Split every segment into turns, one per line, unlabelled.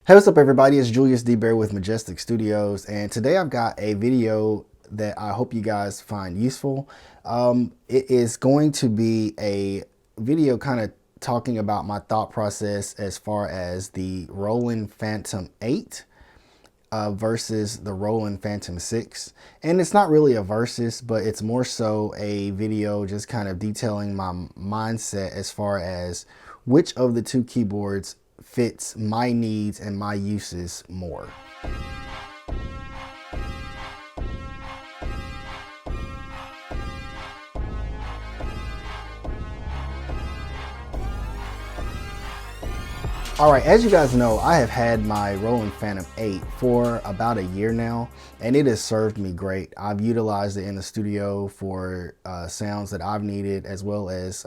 Hey, what's up everybody? It's Julius DeBerry with Majestic Studios, and today I've got a video that I hope you guys find useful. It is going to be a video kind of talking about my thought process as far as the Roland Fantom 8 versus the Roland Fantom 6. And it's not really a versus, but it's more so a video just kind of detailing my mindset as far as which of the two keyboards fits my needs and my uses more. Alright, as you guys know, I have had my Roland Fantom 8 for about a year now, and it has served me great. I've utilized it in the studio for sounds that I've needed, as well as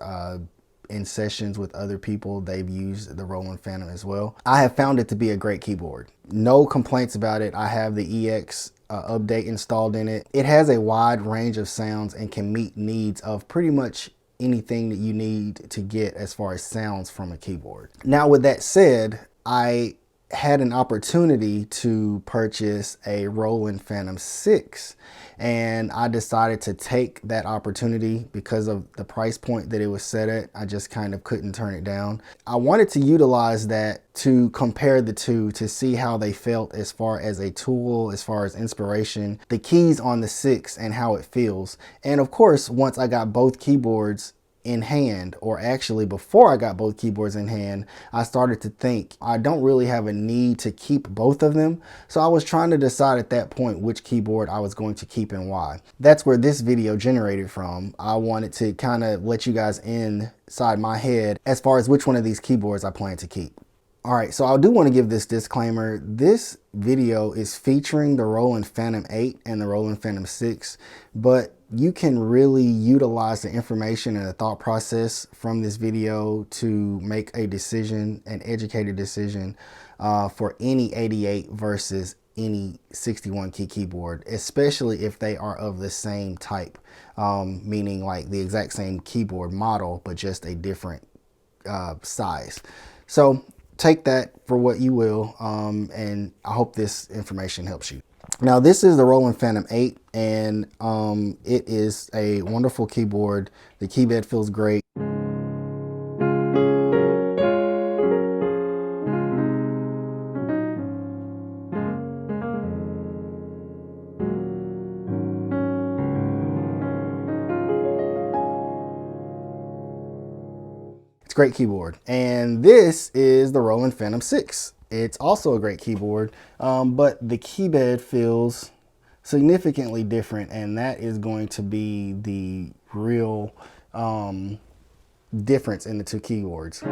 in sessions with other people. They've used the Roland Fantom as well. I have found it to be a great keyboard. No complaints about it. I have the EX update installed in it. It has a wide range of sounds and can meet needs of pretty much anything that you need to get as far as sounds from a keyboard. Now, with that said, I had an opportunity to purchase a Roland Fantom 6, and I decided to take that opportunity because of the price point that it was set at. I just kind of couldn't turn it down. I wanted to utilize that to compare the two to see how they felt as far as a tool, as far as inspiration, the keys on the 6 and how it feels. And of course, once I got both keyboards in hand, or actually before I got both keyboards in hand, I started to think I don't really have a need to keep both of them. So I was trying to decide at that point which keyboard I was going to keep and why. That's where this video generated from. I wanted to kind of let you guys inside my head as far as which one of these keyboards I plan to keep. All right, so I do want to give this disclaimer. This video is featuring the Roland Fantom 8 and the Roland Fantom 6, but you can really utilize the information and the thought process from this video to make a decision, an educated decision for any 88 versus any 61 key keyboard, especially if they are of the same type, meaning like the exact same keyboard model, but just a different size. So take that for what you will, and I hope this information helps you. Now, this is the Roland Fantom 8, and it is a wonderful keyboard. The keybed feels great. Great keyboard. And this is the Roland Fantom 6. It's also a great keyboard, but the keybed feels significantly different, and that is going to be the real difference in the two keyboards.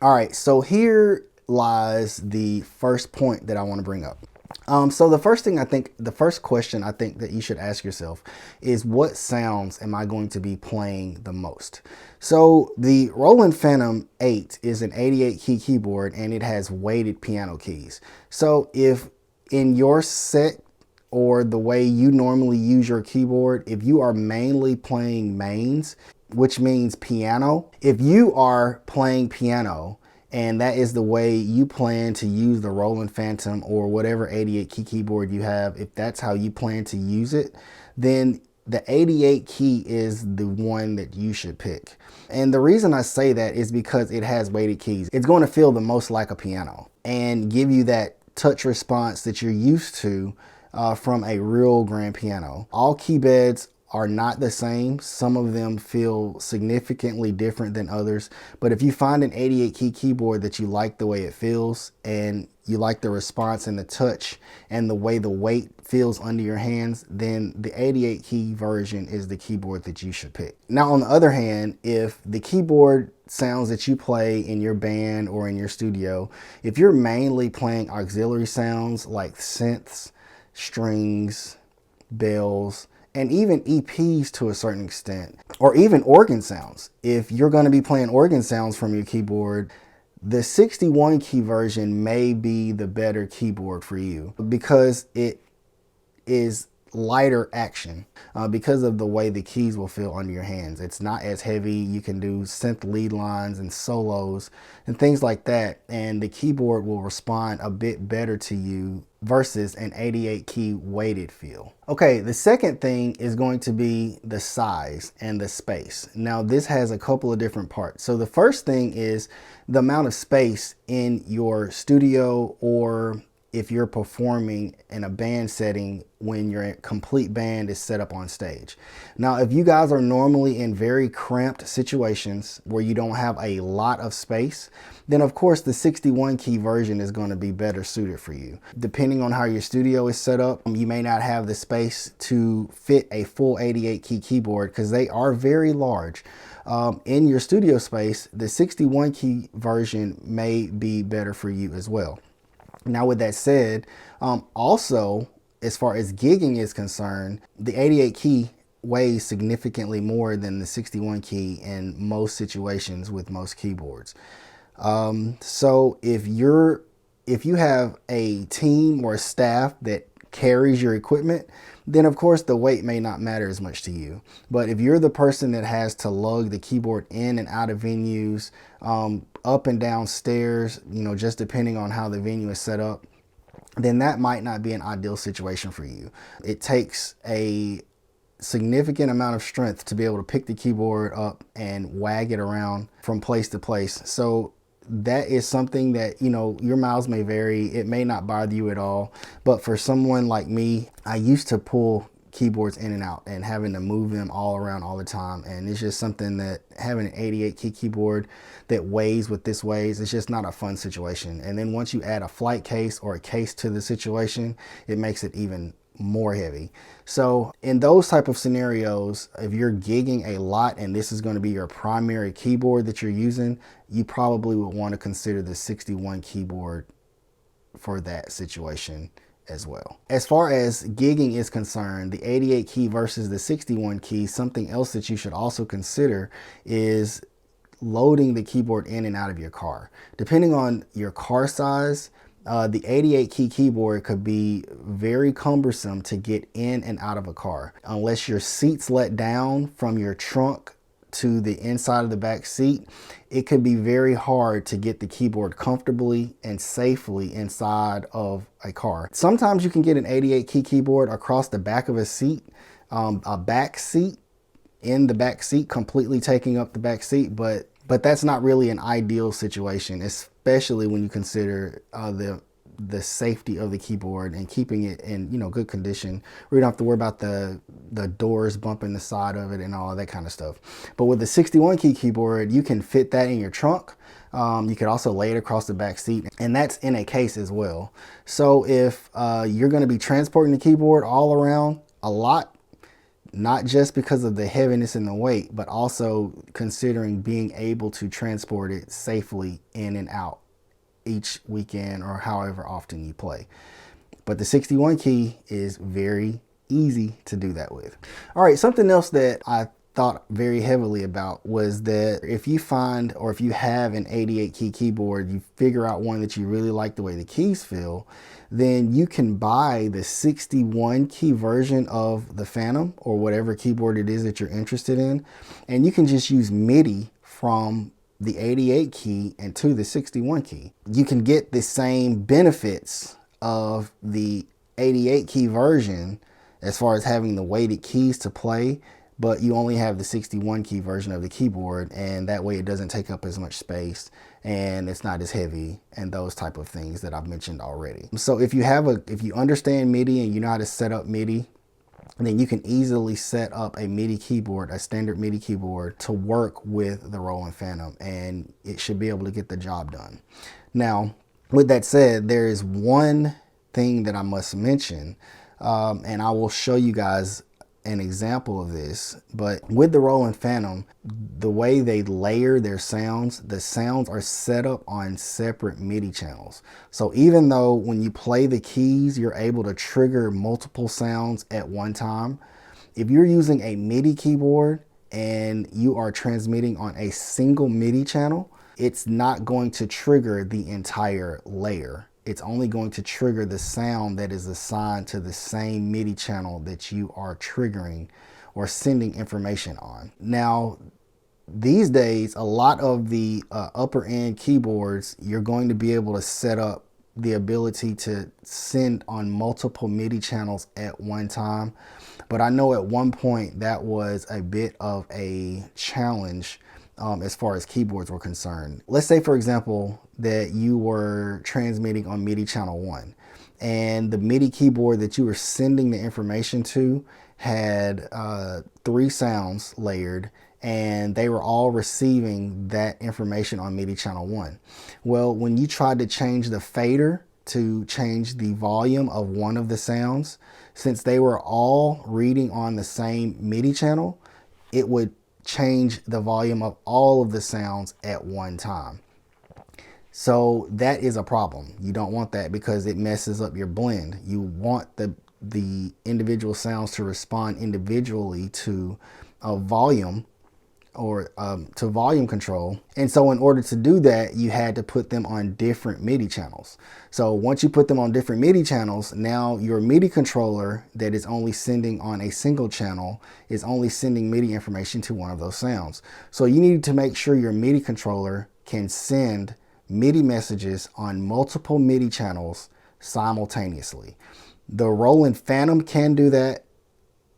All right, so here lies the first point that I want to bring up. So the first question I think that you should ask yourself is, what sounds am I going to be playing the most? So the Roland Fantom 8 is an 88 key keyboard, and it has weighted piano keys. So if in your set or the way you normally use your keyboard, if you are mainly playing mains, which means piano, if you are playing piano and that is the way you plan to use the Roland Fantom or whatever 88 key keyboard you have, if that's how you plan to use it, then the 88 key is the one that you should pick. And the reason I say that is because it has weighted keys. It's going to feel the most like a piano and give you that touch response that you're used to from a real grand piano. All key beds are not the same. Some of them feel significantly different than others. But if you find an 88 key keyboard that you like the way it feels, and you like the response and the touch and the way the weight feels under your hands, then the 88 key version is the keyboard that you should pick. Now, on the other hand, if the keyboard sounds that you play in your band or in your studio, if you're mainly playing auxiliary sounds like synths, strings, bells, and even EPs to a certain extent, or even organ sounds. If you're going to be playing organ sounds from your keyboard, The 61 key version may be the better keyboard for you because it is lighter action because of the way the keys will feel under your hands. It's not as heavy. You can do synth lead lines and solos and things like that, and the keyboard will respond a bit better to you versus an 88 key weighted feel. Okay, the second thing is going to be the size and the space. Now this has a couple of different parts. So the first thing is the amount of space in your studio, or if you're performing in a band setting when your complete band is set up on stage. Now, if you guys are normally in very cramped situations where you don't have a lot of space, then of course the 61 key version is going to be better suited for you. Depending on how your studio is set up, you may not have the space to fit a full 88 key keyboard because they are very large. In your studio space, the 61 key version may be better for you as well. Now, with that said, also, as far as gigging is concerned, the 88 key weighs significantly more than the 61 key in most situations with most keyboards. So if you have a team or a staff that carries your equipment, then of course the weight may not matter as much to you. But if you're the person that has to lug the keyboard in and out of venues, up and down stairs, just depending on how the venue is set up, then that might not be an ideal situation for you. It takes a significant amount of strength to be able to pick the keyboard up and wag it around from place to place. So that is something that, your miles may vary. It may not bother you at all. But for someone like me, I used to pull keyboards in and out and having to move them all around all the time. And it's just something that having an 88 key keyboard that weighs what this weighs, it's just not a fun situation. And then once you add a flight case or a case to the situation, it makes it even more heavy. So in those type of scenarios, if you're gigging a lot and this is going to be your primary keyboard that you're using, you probably would want to consider the 61 keyboard for that situation as well. As far as gigging is concerned, the 88 key versus the 61 key, something else that you should also consider is loading the keyboard in and out of your car. Depending on your car size, the 88 key keyboard could be very cumbersome to get in and out of a car. Unless your seat's let down from your trunk to the inside of the back seat, it could be very hard to get the keyboard comfortably and safely inside of a car. Sometimes you can get an 88 key keyboard across the back of a seat, a back seat, in the back seat, completely taking up the back seat, but that's not really an ideal situation, especially when you consider the safety of the keyboard and keeping it in good condition. We don't have to worry about the doors bumping the side of it and all of that kind of stuff. But with the 61 key keyboard, you can fit that in your trunk. You could also lay it across the back seat, and that's in a case as well. So if you're going to be transporting the keyboard all around a lot, not just because of the heaviness and the weight, but also considering being able to transport it safely in and out each weekend or however often you play. But the 61 key is very easy to do that with. All right, something else that I thought very heavily about was that if you find, or if you have an 88 key keyboard, you figure out one that you really like the way the keys feel, then you can buy the 61 key version of the Fantom or whatever keyboard it is that you're interested in, and you can just use MIDI from the 88 key into the 61 key. You can get the same benefits of the 88 key version as far as having the weighted keys to play, but you only have the 61 key version of the keyboard, and that way it doesn't take up as much space and it's not as heavy and those type of things that I've mentioned already. So if you understand MIDI and you know how to set up MIDI, then you can easily set up a MIDI keyboard, a standard MIDI keyboard, to work with the Roland Fantom, and it should be able to get the job done. Now, with that said, there is one thing that I must mention, and I will show you guys an example of this. But with the Roland Fantom, the way they layer their sounds, the sounds are set up on separate MIDI channels. So even though when you play the keys, you're able to trigger multiple sounds at one time, if you're using a MIDI keyboard and you are transmitting on a single MIDI channel, it's not going to trigger the entire layer. It's only going to trigger the sound that is assigned to the same MIDI channel that you are triggering or sending information on. Now, these days, a lot of the upper end keyboards, you're going to be able to set up the ability to send on multiple MIDI channels at one time. But I know at one point that was a bit of a challenge as far as keyboards were concerned. Let's say, for example, that you were transmitting on MIDI channel 1, and the MIDI keyboard that you were sending the information to had 3 sounds layered, and they were all receiving that information on MIDI channel 1. Well, when you tried to change the fader to change the volume of one of the sounds, since they were all reading on the same MIDI channel, it would change the volume of all of the sounds at one time. So that is a problem. You don't want that because it messes up your blend. You want the individual sounds to respond individually to a volume or to volume control. And so in order to do that, you had to put them on different MIDI channels. So once you put them on different MIDI channels, now your MIDI controller that is only sending on a single channel is only sending MIDI information to one of those sounds. So you need to make sure your MIDI controller can send MIDI messages on multiple MIDI channels simultaneously. The Roland Fantom can do that.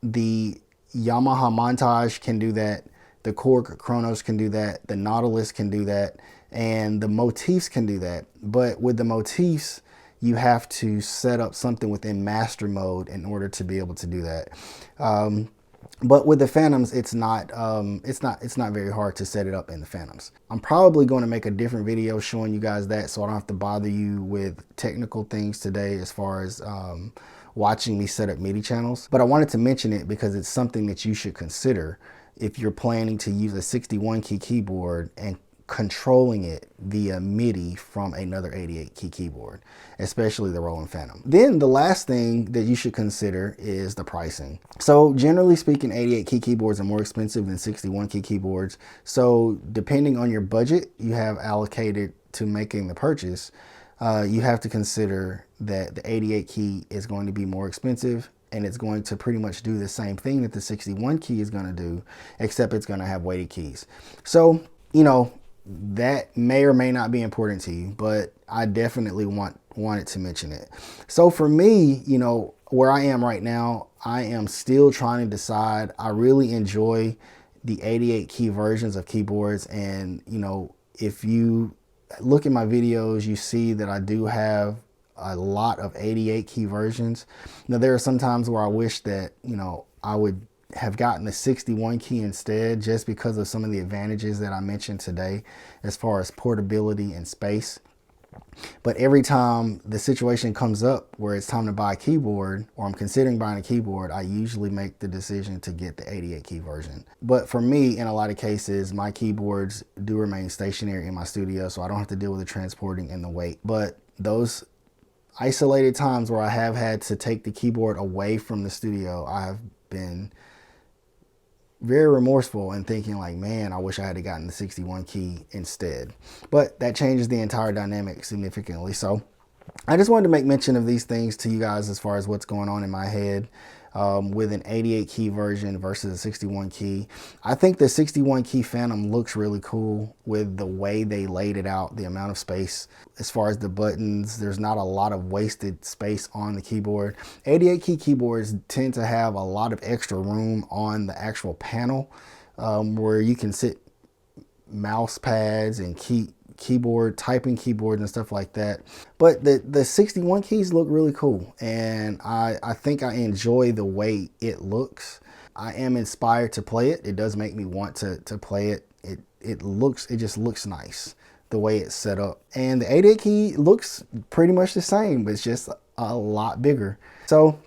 The Yamaha Montage can do that. The Korg Kronos can do that. The Nautilus can do that. And the Motifs can do that. But with the Motifs, you have to set up something within master mode in order to be able to do that. But with the Phantoms, it's not very hard to set it up in the Phantoms. I'm probably going to make a different video showing you guys that, so I don't have to bother you with technical things today as far as watching me set up MIDI channels. But I wanted to mention it because it's something that you should consider if you're planning to use a 61 key keyboard and controlling it via MIDI from another 88 key keyboard, especially the Roland Fantom. Then the last thing that you should consider is the pricing. So generally speaking, 88 key keyboards are more expensive than 61 key keyboards. So depending on your budget you have allocated to making the purchase, you have to consider that the 88 key is going to be more expensive, and it's going to pretty much do the same thing that the 61 key is going to do, except it's going to have weighted keys. So, you know, that may or may not be important to you, but I definitely wanted to mention it. So for me, you know, where I am right now, I am still trying to decide. I really enjoy the 88 key versions of keyboards, and you know, if you look at my videos, you see that I do have a lot of 88 key versions. Now there are some times where I wish that, you know, I would have gotten the 61 key instead, just because of some of the advantages that I mentioned today as far as portability and space. But every time the situation comes up where it's time to buy a keyboard, or I'm considering buying a keyboard, I usually make the decision to get the 88 key version. But for me, in a lot of cases, my keyboards do remain stationary in my studio, so I don't have to deal with the transporting and the weight. But those isolated times where I have had to take the keyboard away from the studio, I have been very remorseful and thinking like, man, I wish I had gotten the 61 key instead. But that changes the entire dynamic significantly. So I just wanted to make mention of these things to you guys as far as what's going on in my head with an 88 key version versus a 61 key. I think the 61 key Phantom looks really cool with the way they laid it out, the amount of space. As far as the buttons, there's not a lot of wasted space on the keyboard. 88 key keyboards tend to have a lot of extra room on the actual panel where you can sit mouse pads and keyboard, typing keyboards and stuff like that. But the 61 keys look really cool, and I think I enjoy the way it looks. I am inspired to play it. It does make me want to play it. It just looks nice the way it's set up. And the 88 key looks pretty much the same, but it's just a lot bigger. So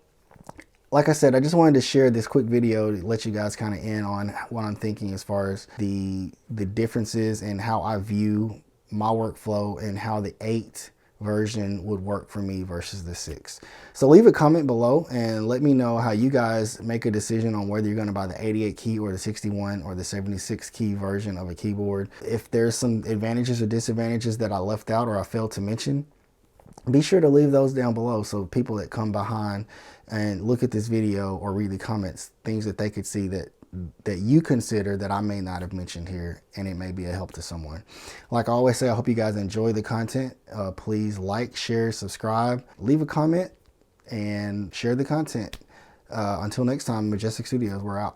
like I said, I just wanted to share this quick video to let you guys kind of in on what I'm thinking as far as the differences and how I view my workflow, and how the 8 version would work for me versus the 6. So leave a comment below and let me know how you guys make a decision on whether you're going to buy the 88 key or the 61 or the 76 key version of a keyboard. If there's some advantages or disadvantages that I left out or I failed to mention, be sure to leave those down below so people that come behind and look at this video or read the comments, things that they could see that you consider that I may not have mentioned here, and it may be a help to someone. Like I always say, I hope you guys enjoy the content. Please like, share, subscribe, leave a comment, and share the content. Until next time, Majestic Studios, we're out.